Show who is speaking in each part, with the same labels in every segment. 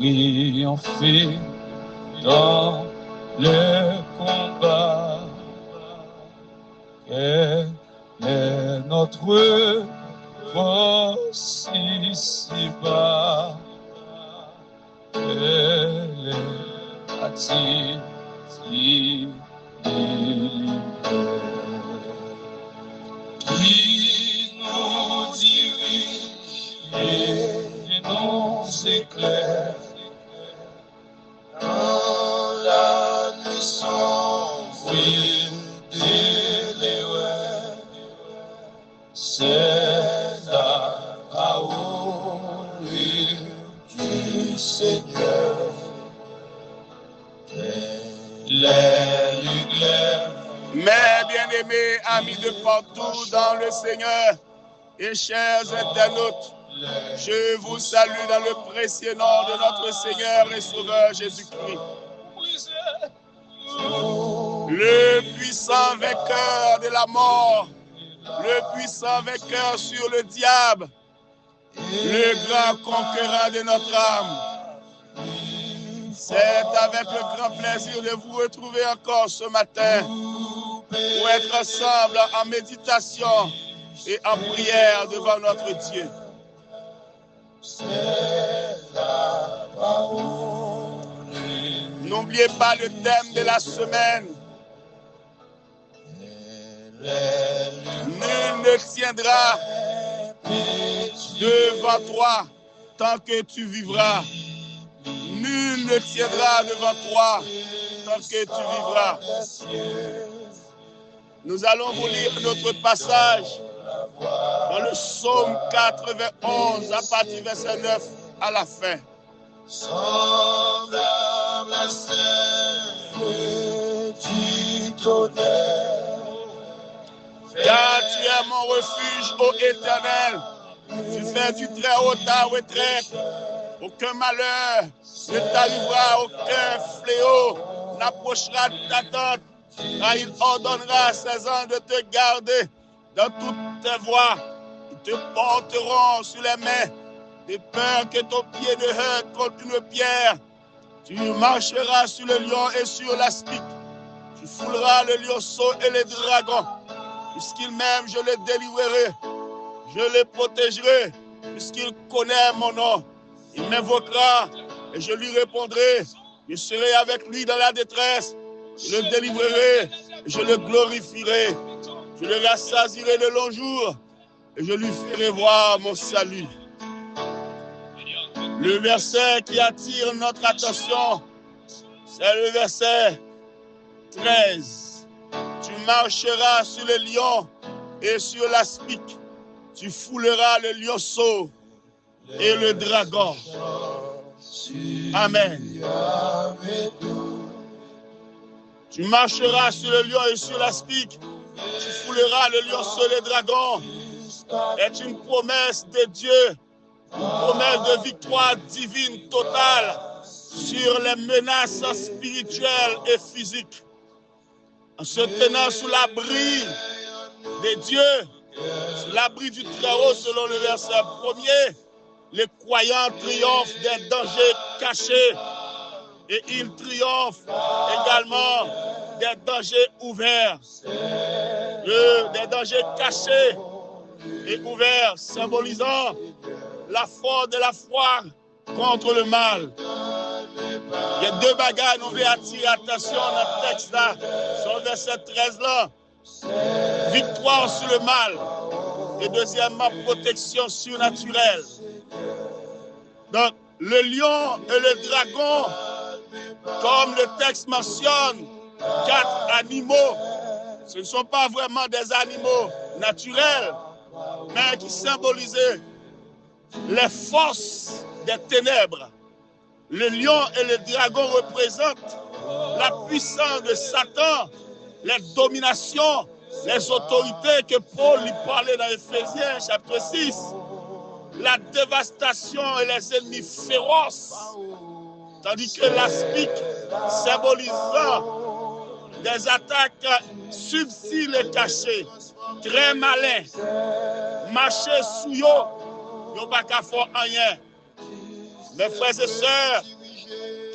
Speaker 1: triompher dans le combat. Quel est notre force ici-bas? Quelle est la-t-il qui nous dirige et nous éclaire dans la nuit sombre et l'erreur. C'est la parole du Seigneur. Les lumières.
Speaker 2: Mes bien-aimés amis de partout dans le Seigneur et chers internautes, je vous salue dans le précieux nom de notre Seigneur et Sauveur Jésus-Christ. Le puissant vainqueur de la mort, le puissant vainqueur sur le diable, le grand conquérant de notre âme. C'est avec le grand plaisir de vous retrouver encore ce matin pour être ensemble en méditation et en prière devant notre Dieu. N'oubliez pas le thème de la semaine. Nul ne tiendra devant toi tant que tu vivras. Nul ne tiendra devant toi tant que tu vivras. Nous allons vous lire notre passage dans le psaume 91 à partir du verset 9 à la fin.
Speaker 1: Semblable à celle du tonnerre.
Speaker 2: Car tu es mon refuge, ô Éternel. Tu fais du très haut ta retraite. Aucun malheur ne t'arrivera, aucun fléau n'approchera de ta tente. Car il ordonnera à ses anges de te garder dans toutes tes voies. Ils te porteront sur les mains, de peur que ton pied ne heurte contre une pierre. Tu marcheras sur le lion et sur l'aspic. Tu fouleras le lionceau et les dragons. Puisqu'il m'aime, je le délivrerai. Je le protégerai, puisqu'il connaît mon nom. Il m'invoquera et je lui répondrai. Je serai avec lui dans la détresse. Je le délivrerai et je le glorifierai. Je le rassasierai de longs jours et je lui ferai voir mon salut. Le verset qui attire notre attention, c'est le verset 13. Tu marcheras sur le lion et sur l'aspic. Tu fouleras le lionceau et le dragon. Amen. Tu marcheras sur le lion et sur l'aspic. Tu fouleras le lionceau et le dragon. C'est une promesse de Dieu. Une promesse de victoire divine totale sur les menaces spirituelles et physiques. En se tenant sous l'abri de Dieu, sous l'abri du Très-Haut, selon le verset 1er, les croyants triomphent des dangers cachés et ils triomphent également des dangers ouverts. Des dangers cachés et ouverts, symbolisant la force de la foi contre le mal. Il y a deux bagages, nous voulons attirer attention dans le texte là, sur le verset 13 là. Victoire sur le mal. Et deuxièmement, protection surnaturelle. Donc, le lion et le dragon, comme le texte mentionne, 4 animaux. Ce ne sont pas vraiment des animaux naturels, mais qui symbolisaient les forces des ténèbres. Le lion et le dragon représentent la puissance de Satan, les dominations, les autorités que Paul lui parlait dans Éphésiens chapitre 6, la dévastation et les ennemis féroces, tandis que l'aspic symbolisant des attaques subtiles et cachées, très malins, marcher sous eux, ils n'ont pas qu'à faire rien. Mes frères et sœurs,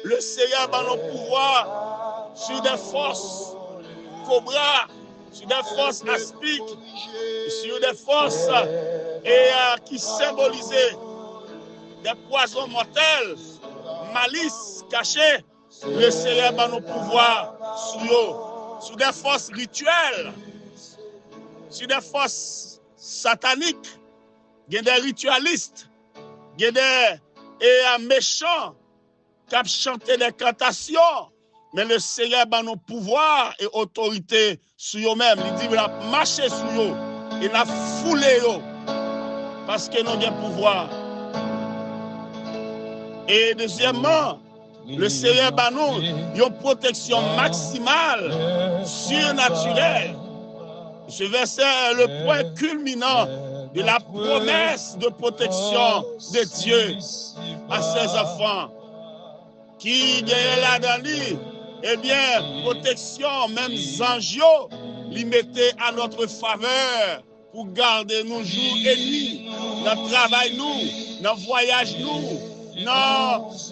Speaker 2: Le Seigneur va nous pouvoir sur des forces cobra, sur des forces aspiques, sur des forces qui symbolisaient des poisons mortels, malice cachée. Le Seigneur va nous pouvoir sur des forces rituelles, sur des forces sataniques. Il y a des ritualistes, il y a des méchants qui ont chanté des cantations. Mais le Seigneur va nous pouvoir et autorité sur eux-mêmes. Il dit qu'il a marché sur eux, il a foulé eux, parce que nous avons pouvoir. Et deuxièmement, le Seigneur va nous une protection maximale, surnaturelle. Ce verset est le point culminant de la promesse de protection de Dieu à ses enfants. Qui gagne là-dedans lui, eh bien, protection, même anges, les mettez à notre faveur pour garder nos jours et nuits, dans travail nous, dans voyage nous,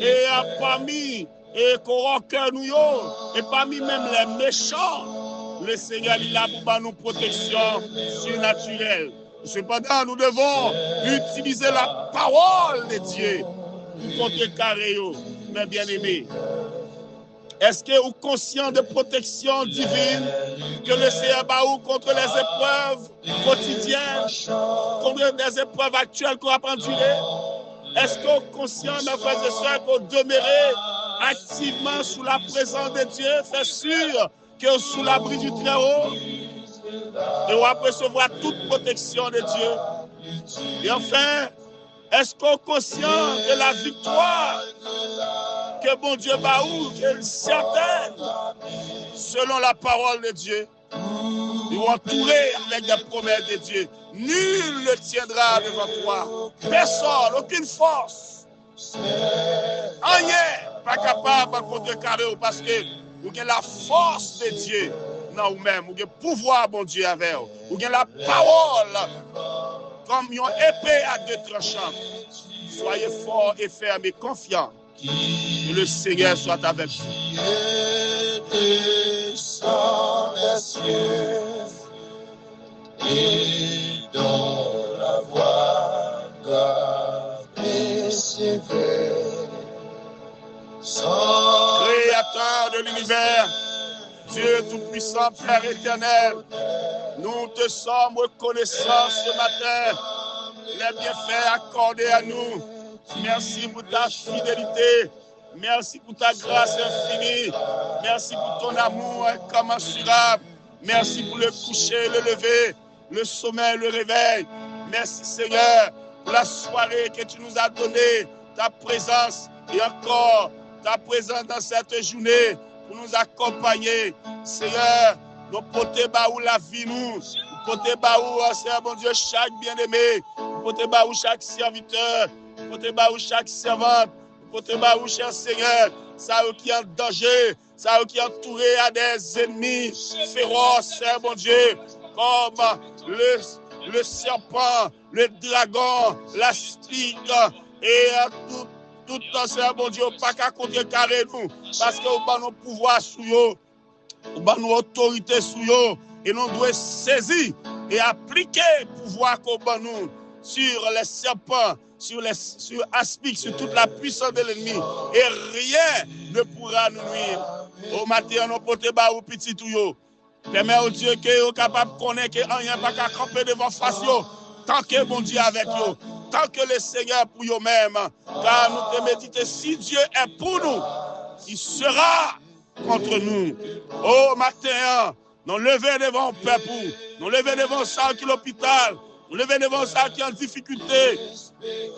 Speaker 2: et parmi et cœur nous, et parmi même les méchants, le Seigneur il a pour nous protection surnaturelle. Cependant, nous devons utiliser la parole de Dieu pour contrecarrer, mes bien-aimés. Est-ce que vous êtes conscient de protection divine que le Seigneur bat contre les épreuves quotidiennes, contre les épreuves actuelles qu'on va endurer? Est-ce que vous êtes conscient, mes frères et sœurs, que vous demeurez activement sous la présence de Dieu, fait sûr que sous l'abri du Très-Haut, et on va recevoir toute protection de Dieu? Et enfin, est-ce qu'on est conscient de la victoire que bon Dieu va qu'elle est certaine selon la parole de Dieu? Ils vont entourer avec des promesses de Dieu. Nul ne tiendra devant toi. Personne, aucune force. Rien pas capable de contrecarrer parce que vous avez la force de Dieu dans vous-même. Vous avez le pouvoir, bon Dieu, avec vous. Vous avez la parole comme une épée à deux tranchants. Soyez forts et fermes et confiants. Que le Seigneur soit avec vous.
Speaker 1: Descend des cieux et dans la voie grave et sévère.
Speaker 2: Créateur de l'univers, Dieu Tout-Puissant, Père éternel, nous te sommes reconnaissants ce matin les bienfaits accordés à nous. Merci pour ta fidélité. Merci pour ta grâce infinie. Merci pour ton amour incommensurable. Merci pour le coucher, le lever, le sommeil, le réveil. Merci Seigneur pour la soirée que tu nous as donnée, ta présence et encore ta présence dans cette journée pour nous accompagner. Seigneur, nous portons baou la vie nous. Nous portons baou, Seigneur mon Dieu, chaque bien-aimé. Nous portons baou chaque serviteur. Nous portons baou chaque servante. Nous portons baou cher Seigneur. Ça qui est en danger. Ça qui est entouré à des ennemis féroces, Seigneur mon Dieu. Comme le serpent, le dragon, la stigue et tout Seigneur mon Dieu, pas qu'à contrecarrer nous, parce que nous avons nos pouvoirs sur eux, nous avons nos autorités sur eux, et nous devons saisir et appliquer le pouvoir qu'on a nous sur les serpents, sur aspics, sur toute la puissance de l'ennemi, et rien ne pourra nous nuire. Au matin, nous portons au petit tuyau. Permets au Dieu que vous capable de connaître que rien pas qu'à camper devant face, tant que bon Dieu avec vous. Tant que le Seigneur pour eux-mêmes, car nous te méditons, si Dieu est pour nous, il sera contre nous. Au matin, nous levons devant le peuple, nous levons devant ça qui est l'hôpital, nous levons devant ça qui est en difficulté,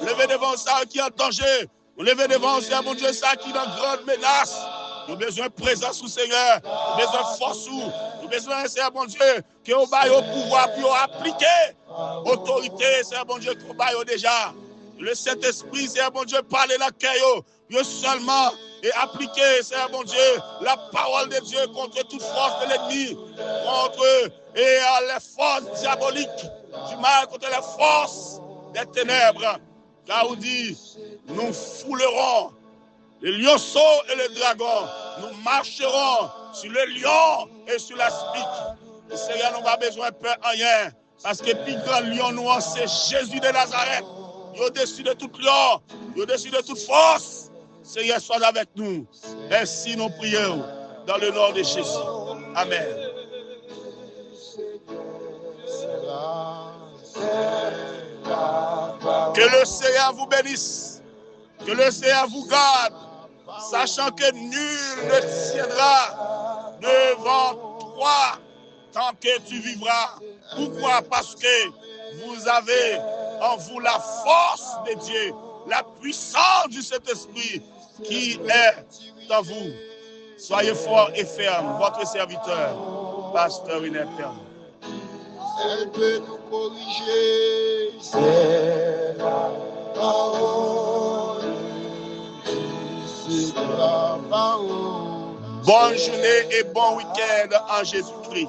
Speaker 2: nous levons devant ça qui est en danger, nous levons devant ça, mon Dieu, ça qui est en grande menace. Nous avons besoin de présence au Seigneur, nous avons besoin de force, nous avons besoin, Seigneur, mon Dieu, que nous ayons le pouvoir pour appliquer autorité, Seigneur, mon Dieu, que nous ayons déjà. Le Saint-Esprit, Seigneur, mon Dieu, parle dans le cœur, Dieu seulement, et appliquer, Seigneur, mon Dieu, la parole de Dieu contre toute force de l'ennemi, contre les forces diaboliques du mal, contre les forces des ténèbres. Car on dit, nous foulerons le lionceau et le dragon. Nous marcherons sur le lion et sur la spique. Seigneur, nous n'avons pas besoin de peur rien. Parce que le plus grand lion, nous, c'est Jésus de Nazareth. Il est au-dessus de tout lion, il est au-dessus de toute force. Seigneur, sois avec nous. Ainsi nous prions dans le nom de Jésus. Amen. Que le Seigneur vous bénisse. Que le Seigneur vous garde. Sachant que nul ne tiendra devant toi tant que tu vivras. Pourquoi? Parce que vous avez en vous la force de Dieu, la puissance du Saint-Esprit qui est en vous. Soyez forts et fermes, votre serviteur, Pasteur Winnerperle.
Speaker 1: Elle peut nous corriger, c'est la parole, c'est la parole.
Speaker 2: Bonne journée et bon week-end en Jésus-Christ.